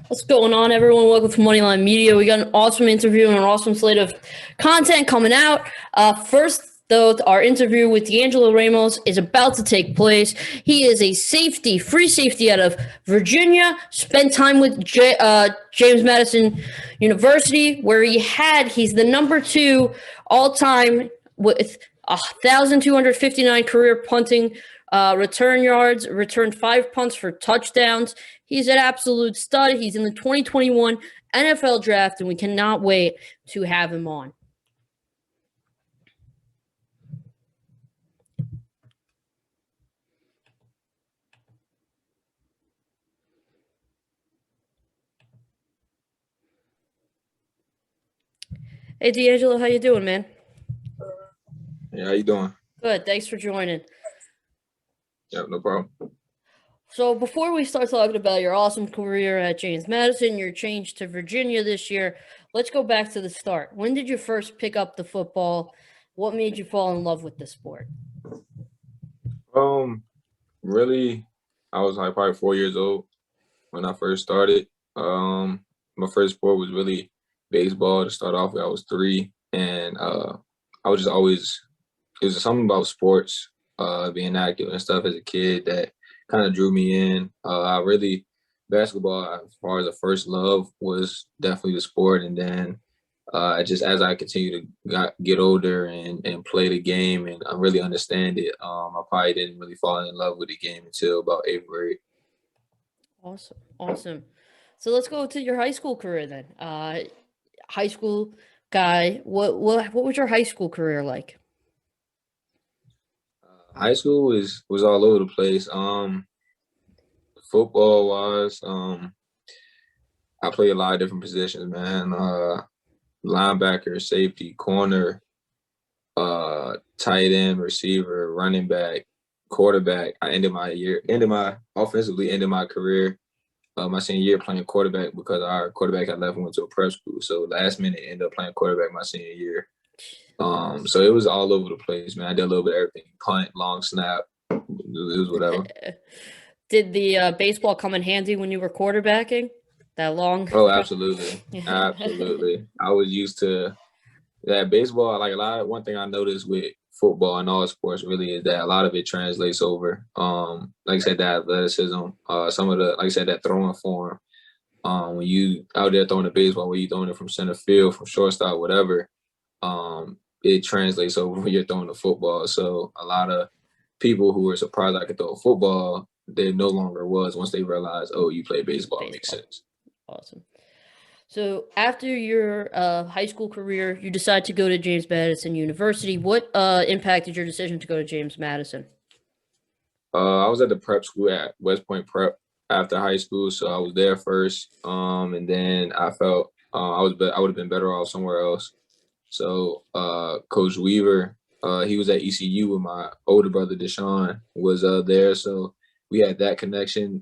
What's going on, everyone? Welcome to Moneyline Media. We got an awesome interview and an awesome slate of content coming out. First, though, our interview with D'Angelo Amos is about to take place. He is a free safety out of Virginia. Spent time with James Madison University, where he's the number 2 all-time with 1,259 career punting return yards, returned 5 punts for touchdowns. He's an absolute stud. He's in the 2021 NFL draft, and we cannot wait to have him on. Hey, D'Angelo, how you doing, man? Yeah, how you doing? Good. Thanks for joining. Yeah, no problem. So before we start talking about your awesome career at James Madison, your change to Virginia this year, let's go back to the start. When did you first pick up the football? What made you fall in love with the sport? Really, I was like probably 4 years old when I first started. My first sport was really baseball to start off with. I was 3, and I was just always, it was something about sports, being active and stuff as a kid that kind of drew me in. Basketball, as far as a first love, was definitely the sport. And then just as I continue to get older and play the game and really understand it, I probably didn't really fall in love with the game until about 8th grade. Awesome. So let's go to your high school career then. High school guy, what was your high school career like? High school was all over the place. Football wise, I played a lot of different positions, man. Linebacker, safety, corner, tight end, receiver, running back, quarterback. I ended my career my senior year playing quarterback because our quarterback had left and went to a prep school. So last minute ended up playing quarterback my senior year. So it was all over the place, man. I did a little bit of everything: punt, long snap, it was whatever. Did the baseball come in handy when you were quarterbacking? That long? Oh, absolutely, absolutely. I was used to that baseball. One thing I noticed with football and all sports really is that a lot of it translates over. Like I said, that athleticism, some of the, like I said, that throwing form. When you out there throwing the baseball, when you throwing it from center field, from shortstop, whatever, it translates over when you're throwing the football. So a lot of people who were surprised I could throw a football, they no longer was once they realized, oh, you play baseball. Makes sense. Awesome. So after your high school career, you decided to go to James Madison University. What impacted your decision to go to James Madison? I was at the prep school at West Point Prep after high school, so I was there first, and then I felt I would have been better off somewhere else. So Coach Weaver, he was at ECU with my older brother Deshaun was there, so we had that connection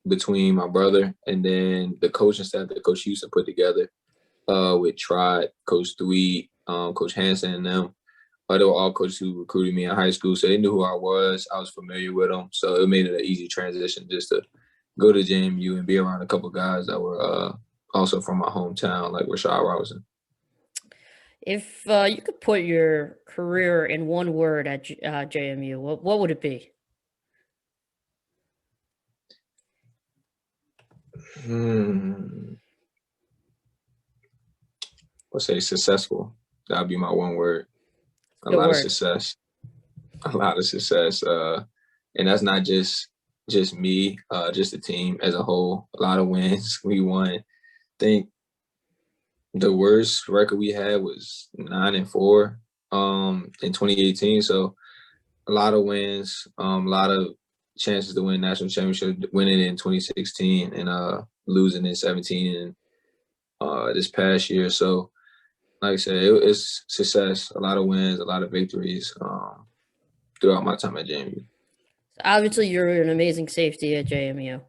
between my brother and then the coaching staff that Coach Houston put together with Trot, Coach Thweet, Coach Hansen, and them. They were all coaches who recruited me in high school, so they knew who I was. I was familiar with them, so it made it an easy transition just to go to JMU and be around a couple guys that were also from my hometown, like Rashad Robinson. If you could put your career in one word at JMU, what would it be? Let's say successful. That would be my one word. A lot of success. And that's not just me, just the team as a whole. A lot of wins. We won. I think the worst record we had was 9-4 in 2018. So a lot of wins, a lot of chances to win national championship, winning in 2016 and losing in 17 and this past year. So like I said, it's success, a lot of wins, a lot of victories throughout my time at JMU. Obviously, you're an amazing safety at JMU,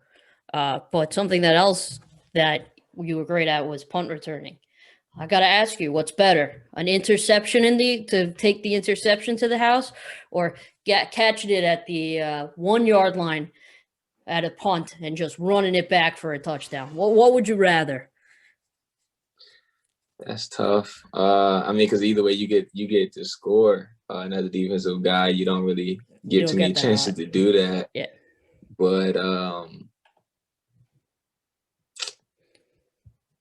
but something else that you were great at was punt returning. I got to ask you, what's better, an interception to take the interception to the house, or catching it at the 1 yard line at a punt and just running it back for a touchdown? What would you rather? That's tough. I mean, because either way, you get to score. Another defensive guy, you don't really You get don't too many get that a chances lot. to do that. Yeah. But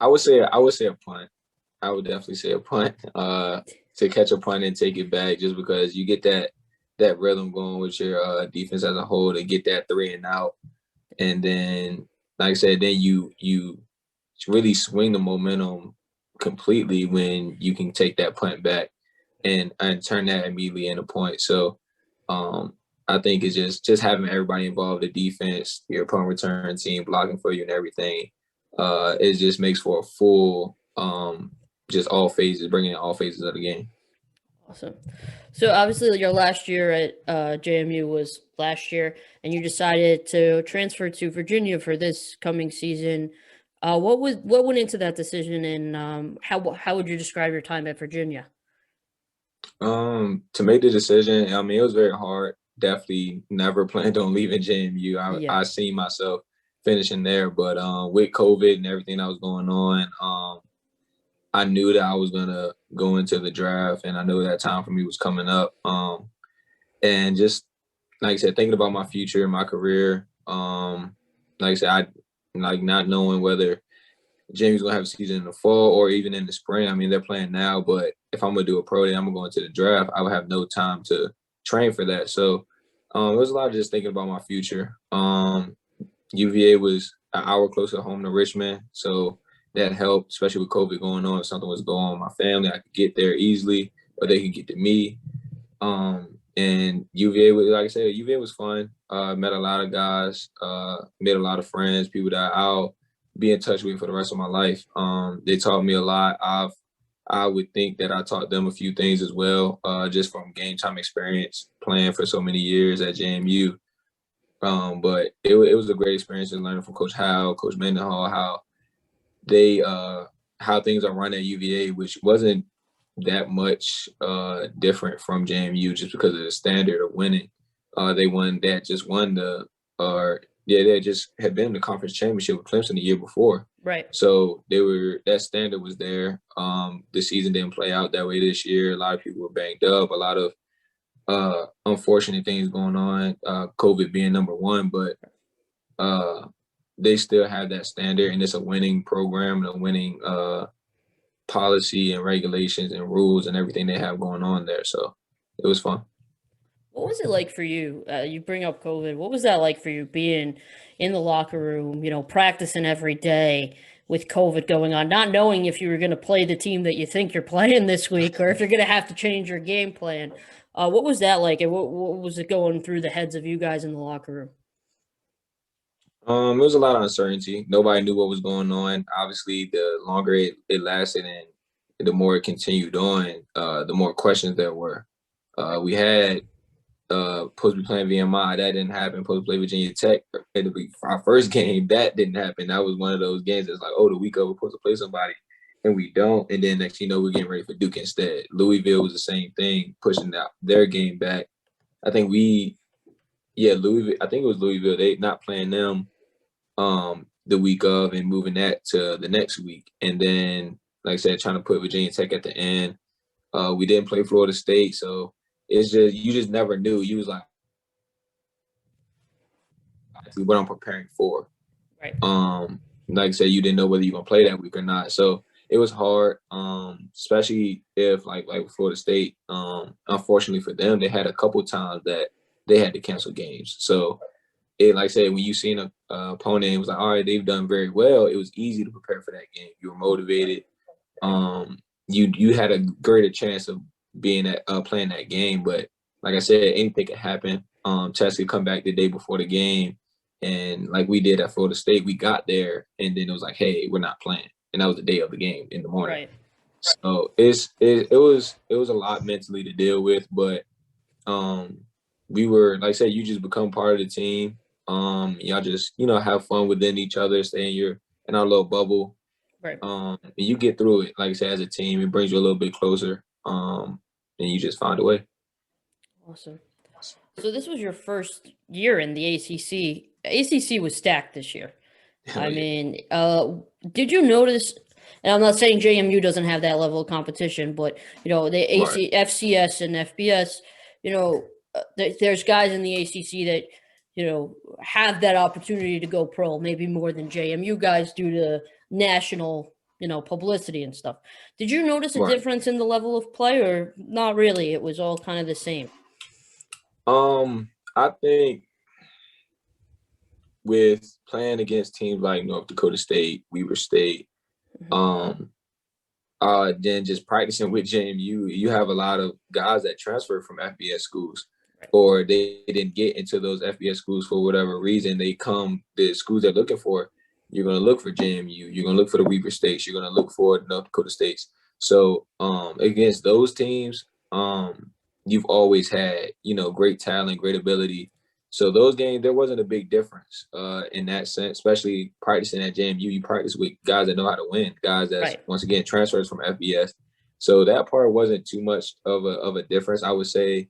I would say a punt. I would definitely say a punt. To catch a punt and take it back, just because you get that rhythm going with your defense as a whole to get that 3 and out, and then like I said, then you really swing the momentum completely when you can take that punt back and turn that immediately into point. So I think it's just having everybody involved, the defense, your punt return team blocking for you and everything. It just makes for a full just all phases, bringing in all phases of the game. Awesome. So obviously your last year at JMU was last year, and you decided to transfer to Virginia for this coming season. What went into that decision, and how would you describe your time at Virginia? To make the decision, I mean, it was very hard. Definitely never planned on leaving JMU. Yeah. I see myself finishing there, but with COVID and everything that was going on, I knew that I was gonna go into the draft, and I knew that time for me was coming up. And just like I said, thinking about my future and my career, like I said, I like not knowing whether Jamie's gonna have a season in the fall or even in the spring. I mean, they're playing now, but if I'm gonna do a pro day, I'm gonna go into the draft. I would have no time to train for that. So it was a lot of just thinking about my future. UVA was an hour closer to home to Richmond, so that helped, especially with COVID going on. If something was going on with my family, I could get there easily, or they could get to me. And UVA was, like I said, UVA was fun. Met a lot of guys, made a lot of friends, people that I'll be in touch with for the rest of my life. They taught me a lot. I would think that I taught them a few things as well, just from game time experience, playing for so many years at JMU. But it was a great experience and learning from Coach Howe, Coach Mendenhall, they how things are run at UVA, which wasn't that much different from JMU, just because of the standard of winning. They just won they just had been in the conference championship with Clemson the year before. Right. So that standard was there. The season didn't play out that way this year. A lot of people were banged up, a lot of unfortunate things going on, COVID being number one, but they still have that standard, and it's a winning program and a winning policy and regulations and rules and everything they have going on there. So it was fun. What was it like for you? You bring up COVID. What was that like for you being in the locker room, practicing every day with COVID going on, not knowing if you were going to play the team that you think you're playing this week or if you're going to have to change your game plan? What was that like? And what was it going through the heads of you guys in the locker room? It was a lot of uncertainty. Nobody knew what was going on. Obviously, the longer it lasted and the more it continued on, the more questions there were. We had supposed to be playing VMI. That didn't happen. Supposed to play Virginia Tech. It'll be our first game. That didn't happen. That was one of those games that's like, oh, the week of we're supposed to play somebody, and we don't. And then next, we're getting ready for Duke instead. Louisville was the same thing, pushing out their game back. I think Louisville. I think it was Louisville. They not playing them the week of and moving that to the next week. And then, like I said, trying to put Virginia Tech at the end. We didn't play Florida State, so it's just you just never knew. You was like, what I'm preparing for. Right. Like I said, you didn't know whether you're gonna play that week or not. So it was hard, especially if like Florida State. Unfortunately for them, they had a couple times that they had to cancel games. So like I said, when you seen a opponent, it was like, all right, they've done very well. It was easy to prepare for that game. You were motivated. You had a greater chance of being playing that game. But like I said, anything could happen. Tess could come back the day before the game, and like we did at Florida State, we got there, and then it was like, hey, we're not playing, and that was the day of the game in the morning. Right. So it was a lot mentally to deal with, but we were, like I said, you just become part of the team. Y'all just have fun within each other, stay in our little bubble. Right. And you get through it, like I said, as a team. It brings you a little bit closer. And you just find a way. Awesome. So this was your first year in the ACC. ACC was stacked this year. I mean, did you notice? And I'm not saying JMU doesn't have that level of competition, but the Right. FCS and FBS, there's guys in the ACC that have that opportunity to go pro, maybe more than JMU guys due to national publicity and stuff. Did you notice a Right. difference in the level of play, or not really? It was all kind of the same. I think with playing against teams like North Dakota State, Weber State, then just practicing with JMU, you have a lot of guys that transfer from FBS schools, or they didn't get into those FBS schools for whatever reason. They come, the schools they're looking for, you're going to look for JMU, you're going to look for the Weber States, you're going to look for North Dakota States. So against those teams, you've always had, great talent, great ability. So those games, there wasn't a big difference in that sense, especially practicing at JMU. You practice with guys that know how to win, guys that's, once again, transfers from FBS. So that part wasn't too much of a difference. I would say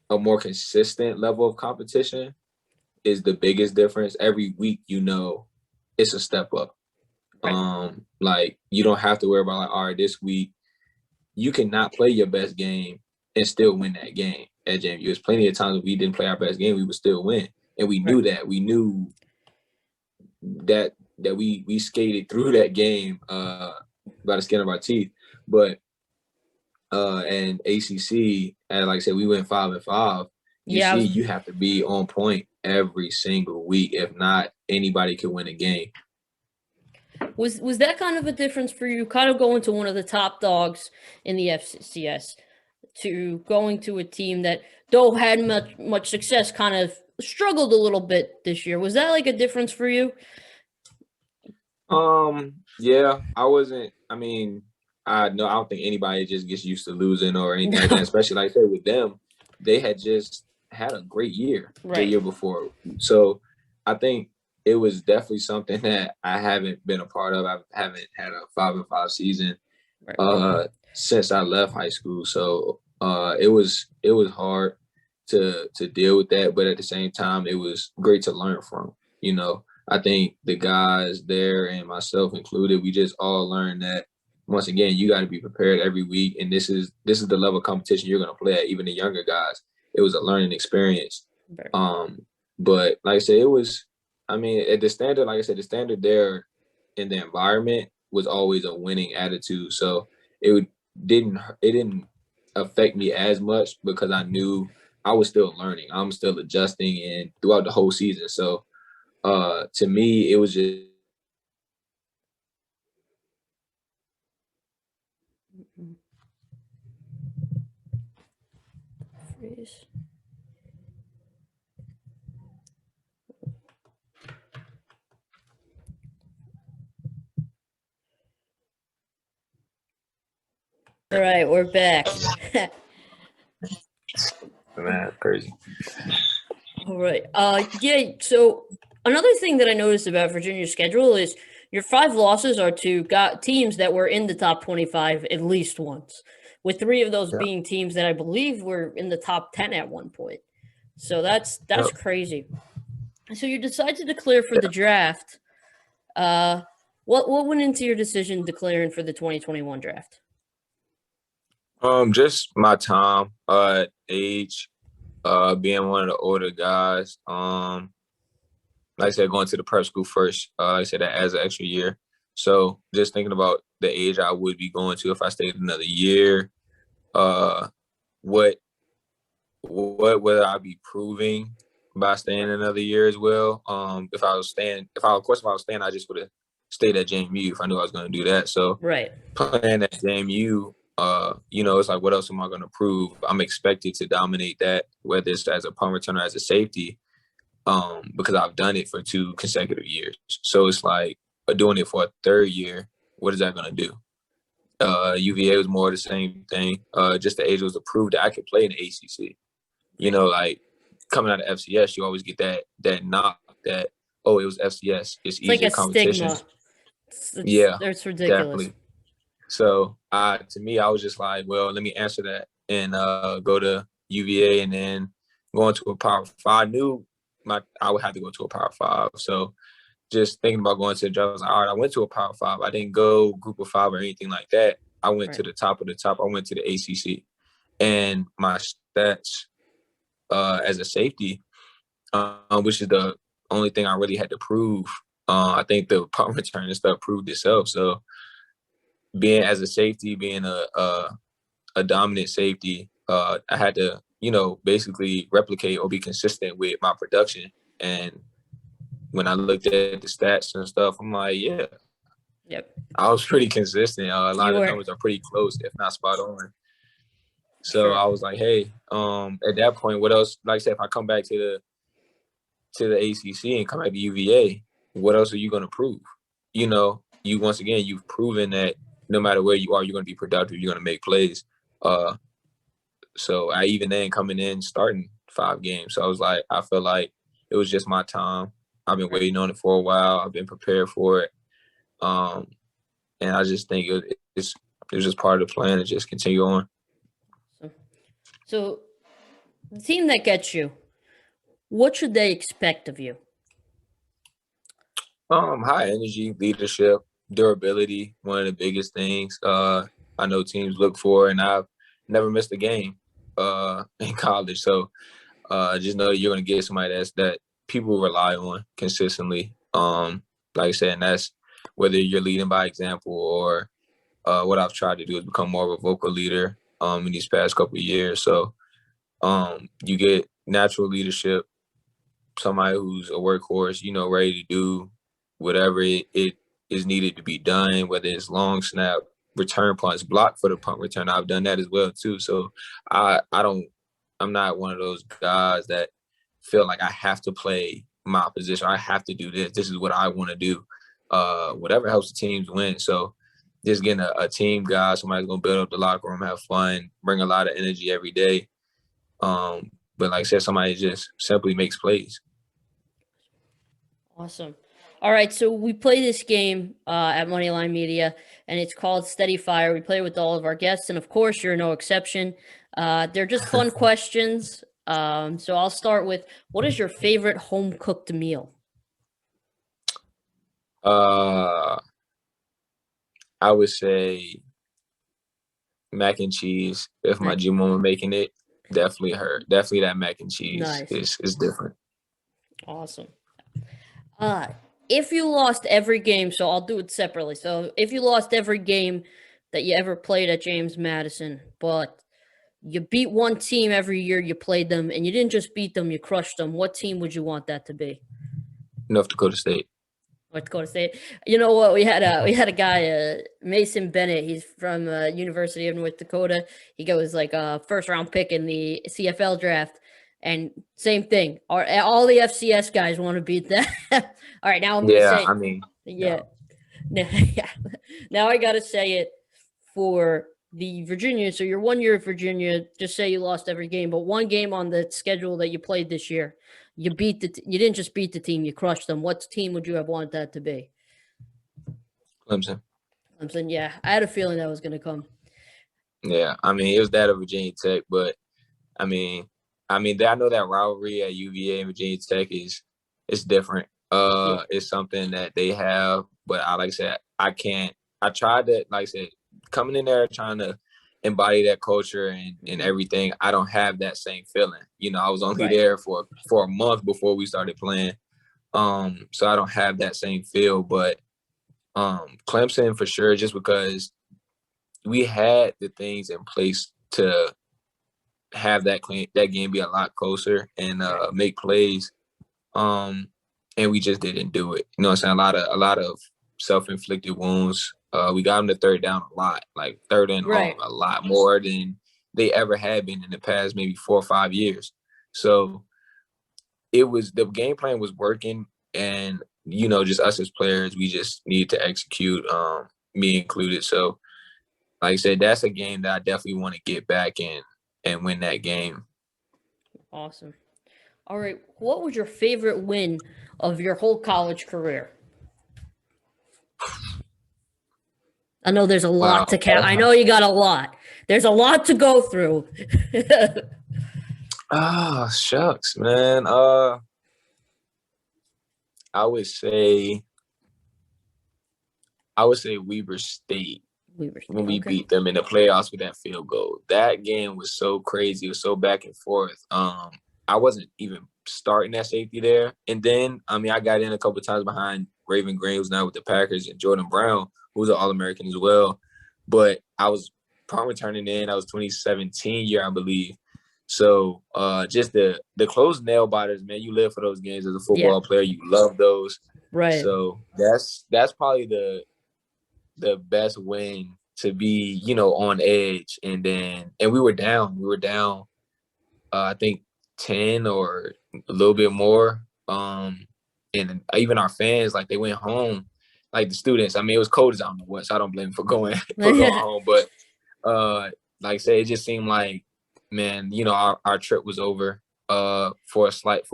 a more consistent level of competition is the biggest difference. Every week, it's a step up. Like, you don't have to worry about, like, all right, this week, you cannot play your best game and still win that game at JMU. There's plenty of times we didn't play our best game, we would still win. And we knew that. We knew that we skated through that game by the skin of our teeth. But and ACC, and like I said, we went 5-5. You have to be on point every single week. If not, anybody can win a game. Was that kind of a difference for you, kind of going to one of the top dogs in the FCS to going to a team that, though had much success, kind of struggled a little bit this year? Was that like a difference for you? Yeah, I wasn't. I mean, I don't think anybody just gets used to losing or anything like that. Especially like I said, with them, they had just had a great year the year before. So I think it was definitely something that I haven't been a part of. I haven't had a 5-5 season since I left high school. So it was hard to deal with that, but at the same time, it was great to learn from. I think the guys there and myself included, we just all learned that once again, you got to be prepared every week, and this is the level of competition you're going to play at. Even the younger guys, it was a learning experience. But like I said, it was. I mean, at the standard, like I said, the standard there in the environment was always a winning attitude. So it didn't affect me as much because I knew I was still learning. I'm still adjusting, and throughout the whole season. So to me, it was just. All right, we're back. Man, crazy. All right. Yeah. So another thing that I noticed about Virginia's schedule is your 5 losses are to teams that were in the top 25 at least once, with 3 of those being teams that I believe were in the top 10 at one point. So that's crazy. So you decide to declare for the draft. What went into your decision declaring for the 2021 draft? Just my time, age, being one of the older guys. Like I said, going to the prep school first. Like I said, that adds an extra year. So just thinking about the age I would be going to if I stayed another year. What would I be proving by staying another year as well? If I was staying, I just would have stayed at JMU if I knew I was going to do that. So playing at JMU, it's like, what else am I going to prove? I'm expected to dominate that, whether it's as a punt returner, as a safety, because I've done it for 2 consecutive years. So it's like doing it for a 3rd year. What is that going to do? UVA was more the same thing. Just the age was to prove that I could play in the ACC. Like coming out of FCS, you always get that knock that, oh, it was FCS. It's easier like a competition. Stigma. It's ridiculous. Definitely. So to me, I was just like, well, let me answer that and go to UVA and then going to a Power 5. I knew I would have to go to a Power 5. So just thinking about going to the draft, I was like, all right, I went to a Power 5. I didn't go Group of 5 or anything like that. I went to the top of the top. I went to the ACC. And my stats as a safety, which is the only thing I really had to prove, I think the punt return and stuff proved itself. So being as a safety, being a dominant safety, I had to, basically replicate or be consistent with my production. And when I looked at the stats and stuff, I'm like, yeah. Yep. I was pretty consistent. A lot of the numbers are pretty close, if not spot on. So I was like, hey, at that point, what else? Like I said, if I come back to the ACC and come back to UVA, what else are you going to prove? Once again, you've proven that no matter where you are, you're going to be productive. You're going to make plays. So I even then coming in starting 5 games. So I felt like it was just my time. I've been waiting on it for a while. I've been prepared for it. And I just think it was just part of the plan to just continue on. So the team that gets you, what should they expect of you? High energy, leadership, durability, one of the biggest things I know teams look for, and I've never missed a game in college. So just know that you're going to get somebody that people rely on consistently. Like I said, and that's whether you're leading by example or what I've tried to do is become more of a vocal leader in these past couple of years. So you get natural leadership, somebody who's a workhorse, ready to do whatever it is needed to be done, whether it's long snap, return punts, block for the punt return. I've done that as well too. So I'm not one of those guys that feel like I have to play my position. I have to do this. This is what I want to do. Whatever helps the teams win. So just getting a team guy, somebody's going to build up the locker room, have fun, bring a lot of energy every day. But like I said, somebody just simply makes plays. Awesome. All right, so we play this game at Moneyline Media, and it's called Steady Fire. We play with all of our guests, and of course, you're no exception. They're just fun questions. So I'll start with, what is your favorite home-cooked meal? I would say mac and cheese. If my G mama making it, definitely her. Definitely that mac and cheese is different. Awesome. If you lost every game, so I'll do it separately. So if you lost every game that you ever played at James Madison, but you beat one team every year you played them, and you didn't just beat them, you crushed them, what team would you want that to be? North Dakota State. North Dakota State. You know what? We had a guy, Mason Bennett. He's from University of North Dakota. He goes like first round pick in the CFL draft. And same thing. All the FCS guys want to beat that. All right, now I'm going to say. I mean. Yeah. Now I got to say it for the Virginia. So you're 1 year at Virginia. Just say you lost every game, but one game on the schedule that you played this year, you didn't just beat the team, you crushed them. What team would you have wanted that to be? Clemson. Clemson, yeah. I had a feeling that was going to come. Yeah, I mean, it was that of Virginia Tech, but I know that rivalry at UVA and Virginia Tech is different. It's something that they have, but like I said, I tried to, like I said, coming in there trying to embody that culture and everything. I don't have that same feeling. I was only there for a month before we started playing. So I don't have that same feel, but Clemson for sure, just because we had the things in place to have that game be a lot closer and make plays. And we just didn't do it. You know what I'm saying? A lot of self-inflicted wounds. We got them to third down a lot, like third and long, a lot more than they ever had been in the past maybe 4 or 5 years. So the game plan was working, and just us as players, we just needed to execute, me included. So like I said, that's a game that I definitely want to get back in and win that game. Awesome. All right. What was your favorite win of your whole college career? I know there's a lot to count. I know you got a lot. There's a lot to go through. Ah, shucks, man. I would say Weber State Weaver State. when we Okay. beat them in the playoffs with that field goal. That game was so crazy. It was so back and forth. I wasn't even starting that safety there. And then, I mean, I got in a couple of times behind Raven Green, who's now with the Packers, and Jordan Brown, who's an All-American as well. But I was punt returning in. That was 2017 year, I believe. So just the close nail biters, man. You live for those games as a football player. You love those. Right. So that's probably the best win to be, on edge. And we were down. I think 10 or a little bit more. And even our fans, like they went home, like the students. I mean, it was cold as I don't know what, so I don't blame them for going home. But like I said, it just seemed like, man, our trip was over for a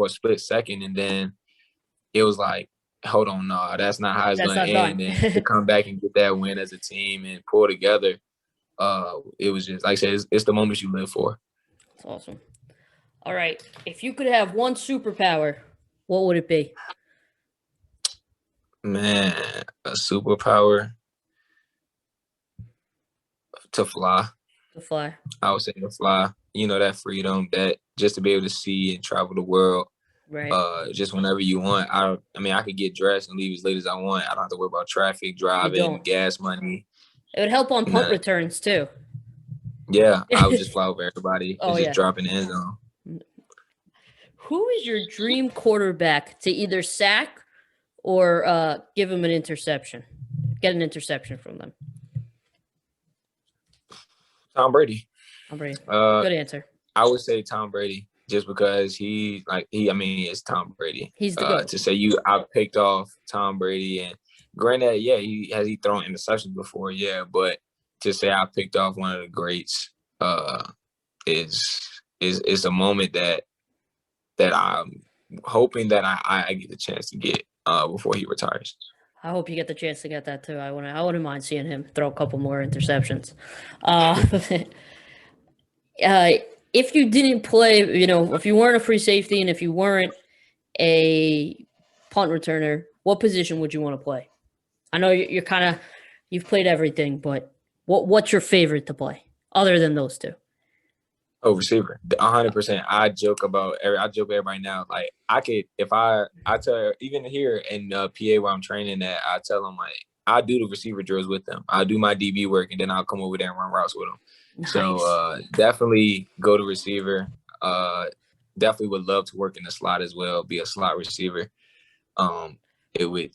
split second, and then it was like, hold on, no, that's not how it's That's going to not done. end. And to come back and get that win as a team and pull together, it was just, like I said, it's the moments you live for. That's awesome. All right. If you could have one superpower, what would it be? Man, a superpower to fly. To fly. I would say to fly. That freedom, that just to be able to see and travel the world. Right. Just whenever you want. I mean, I could get dressed and leave as late as I want. I don't have to worry about traffic, driving, gas money. It would help on punt returns too. Yeah, I would just fly over everybody and just drop in the end zone. Who is your dream quarterback to either sack or give him an interception? Get an interception from them. Tom Brady. Tom Brady. Good answer. I would say Tom Brady, just because it's Tom Brady. He's the GOAT. To say I picked off Tom Brady, and granted, yeah, he thrown interceptions before, yeah, but to say I picked off one of the greats is a moment that I'm hoping that I get the chance to get before he retires. I hope you get the chance to get that too. I wouldn't mind seeing him throw a couple more interceptions. If you didn't play, if you weren't a free safety and if you weren't a punt returner, what position would you want to play? I know you've played everything, but what's your favorite to play other than those two? Oh, receiver, 100%. I joke with everybody now. Like I could, if I tell, even here in PA where I'm training at, I tell them, like, I do the receiver drills with them. I do my DB work, and then I'll come over there and run routes with them. Nice. So definitely go to receiver. Definitely would love to work in the slot as well, be a slot receiver. That'll be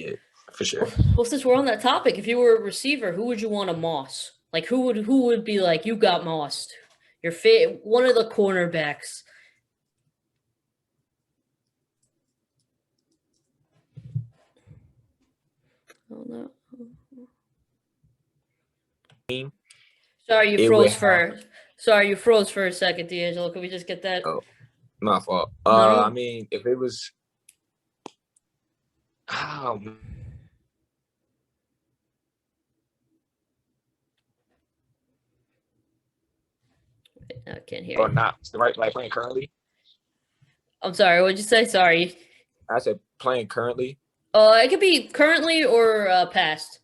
it for sure. Well, since we're on that topic, if you were a receiver, who would you want to moss? Like who would be like, you got mossed? One of the cornerbacks. Oh no. Sorry, you froze for a second, D'Angelo. Can we just get that? Oh, my fault. No. I mean, if it was, I can't hear. Or not the right, like playing currently. I'm sorry. What'd you say? Sorry. I said playing currently. It could be currently or past.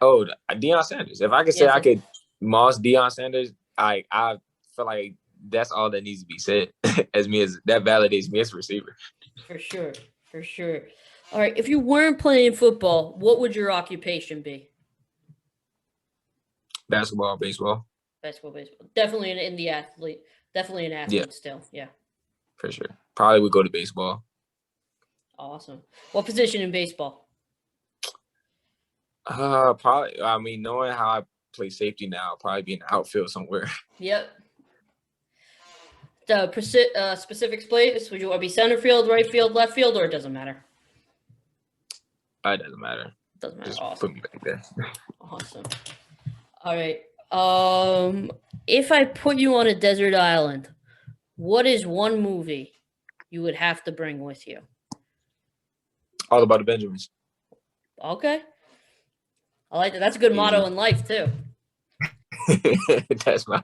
Oh, Deion Sanders. If I could say I could moss Deion Sanders, I feel like that's all that needs to be said. That validates me as a receiver. For sure. All right. If you weren't playing football, what would your occupation be? Basketball, baseball. Basketball, baseball. Definitely an athlete. Definitely an athlete still. Yeah. For sure. Probably would go to baseball. Awesome. What position in baseball? Probably. I mean, knowing how I play safety now, I'll probably be in the outfield somewhere. Yep. The specific place, would you want to be center field, right field, left field, or it doesn't matter? It doesn't matter. Doesn't matter. Just awesome. Put me back there. Awesome. All right. If I put you on a desert island, what is one movie you would have to bring with you? All About the Benjamins. Okay. I like that. That's a good motto in life too. That's my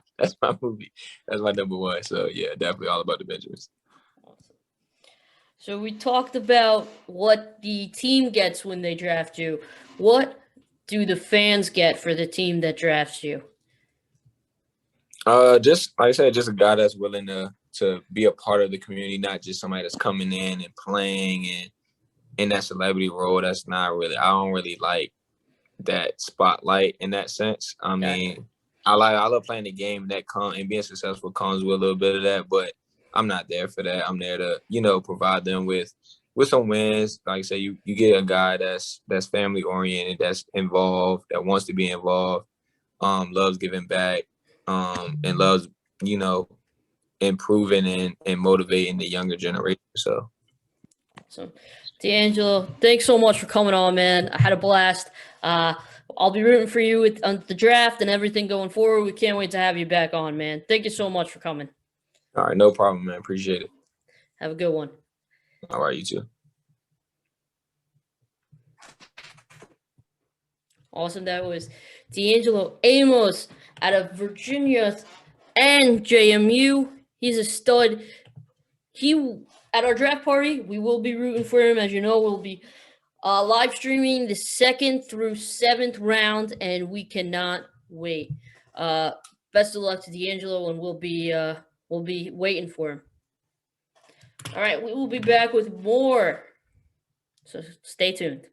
movie. That's my number one. So yeah, definitely all about the Benjamins. Awesome. So we talked about what the team gets when they draft you. What do the fans get for the team that drafts you? Just like I said, just a guy that's willing to be a part of the community, not just somebody that's coming in and playing and in that celebrity role. That's not really. I don't really like that spotlight in that sense. I mean, I love playing the game that and being successful comes with a little bit of that, but I'm not there for that. I'm there to, provide them with some wins. Like I say, you get a guy that's family oriented, that's involved, that wants to be involved, loves giving back, and loves, improving and motivating the younger generation. So Awesome. D'Angelo, thanks so much for coming on, man. I had a blast. I'll be rooting for you on the draft and everything going forward. We can't wait to have you back on, man. Thank you so much for coming. all right, no problem, man. Appreciate it. Have a good one. All right, you too. Awesome. That was D'Angelo Amos out of Virginia and JMU. He's a stud. At our draft party, we will be rooting for him. As you know, we'll be live streaming the 2nd through 7th round, and we cannot wait. Best of luck to D'Angelo, and we'll be waiting for him. All right, we will be back with more. So stay tuned.